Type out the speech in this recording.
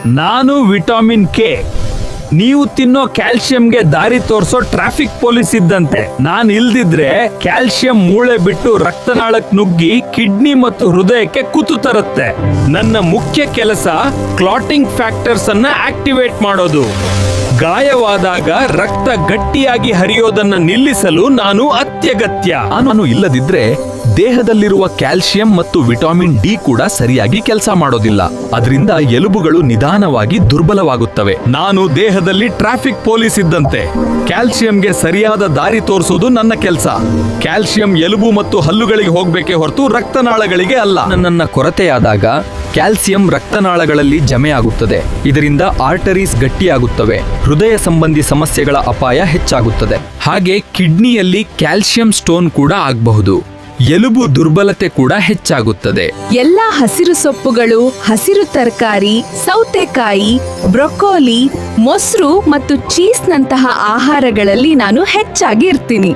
ನಾನು vitamin K. ನೀವು ತಿನ್ನೋ ಕ್ಯಾಲ್ಸಿಯಂಗೆ ದಾರಿ ತೋರಿಸೋ ಟ್ರಾಫಿಕ್ ಪೊಲೀಸ್ ಇದ್ದಂತೆ. ನಾನ್ ಇಲ್ದಿದ್ರೆ ಕ್ಯಾಲ್ಸಿಯಂ ಮೂಳೆ ಬಿಟ್ಟು ರಕ್ತನಾಳಕ್ ನುಗ್ಗಿ ಕಿಡ್ನಿ ಮತ್ತು ಹೃದಯಕ್ಕೆ ಕುತ್ತು ತರುತ್ತೆ. ನನ್ನ ಮುಖ್ಯ ಕೆಲಸ ಕ್ಲಾಟಿಂಗ್ ಫ್ಯಾಕ್ಟರ್ಸ್ ಅನ್ನ ಆಕ್ಟಿವೇಟ್ ಮಾಡೋದು. ಗಾಯವಾದಾಗ ರಕ್ತ ಗಟ್ಟಿಯಾಗಿ ಹರಿಯೋದನ್ನ ನಿಲ್ಲಿಸಲು ನಾನು ಅತ್ಯಗತ್ಯ. ನಾನು ಇಲ್ಲದಿದ್ರೆ ದೇಹದಲ್ಲಿರುವ ಕ್ಯಾಲ್ಸಿಯಂ ಮತ್ತು ವಿಟಮಿನ್ ಡಿ ಕೂಡ ಸರಿಯಾಗಿ ಕೆಲಸ ಮಾಡೋದಿಲ್ಲ. ಅದರಿಂದ ಎಲುಬುಗಳು ನಿಧಾನವಾಗಿ ದುರ್ಬಲವಾಗುತ್ತವೆ. ನಾನು ದೇಹದಲ್ಲಿ ಟ್ರಾಫಿಕ್ ಪೊಲೀಸ್ ಇದ್ದಂತೆ. ಕ್ಯಾಲ್ಸಿಯಂಗೆ ಸರಿಯಾದ ದಾರಿ ತೋರಿಸೋದು ನನ್ನ ಕೆಲಸ. ಕ್ಯಾಲ್ಸಿಯಂ ಎಲುಬು ಮತ್ತು ಹಲ್ಲುಗಳಿಗೆ ಹೋಗ್ಬೇಕೆ ಹೊರತು ರಕ್ತನಾಳಗಳಿಗೆ ಅಲ್ಲ. ನನ್ನ ಕೊರತೆಯಾದಾಗ ಕ್ಯಾಲ್ಸಿಯಂ ರಕ್ತನಾಳಗಳಲ್ಲಿ ಜಮೆಯಾಗುತ್ತದೆ. ಇದರಿಂದ ಆರ್ಟರೀಸ್ ಗಟ್ಟಿಯಾಗುತ್ತವೆ. ಹೃದಯ ಸಂಬಂಧಿ ಸಮಸ್ಯೆಗಳ ಅಪಾಯ ಹೆಚ್ಚಾಗುತ್ತದೆ. ಹಾಗೆ ಕಿಡ್ನಿಯಲ್ಲಿ ಕ್ಯಾಲ್ಸಿಯಂ ಸ್ಟೋನ್ ಕೂಡ ಆಗಬಹುದು. ಎಲುಬು ದುರ್ಬಲತೆ ಕೂಡ ಹೆಚ್ಚಾಗುತ್ತದೆ. ಎಲ್ಲಾ ಹಸಿರು ಸೊಪ್ಪುಗಳು, ಹಸಿರು ತರಕಾರಿ, ಸೌತೆಕಾಯಿ, ಬ್ರೊಕೊಲಿ, ಮೊಸರು ಮತ್ತು ಚೀಸ್ ನಂತಹ ಆಹಾರಗಳಲ್ಲಿ ನಾನು ಹೆಚ್ಚಾಗಿ ಇರ್ತೀನಿ.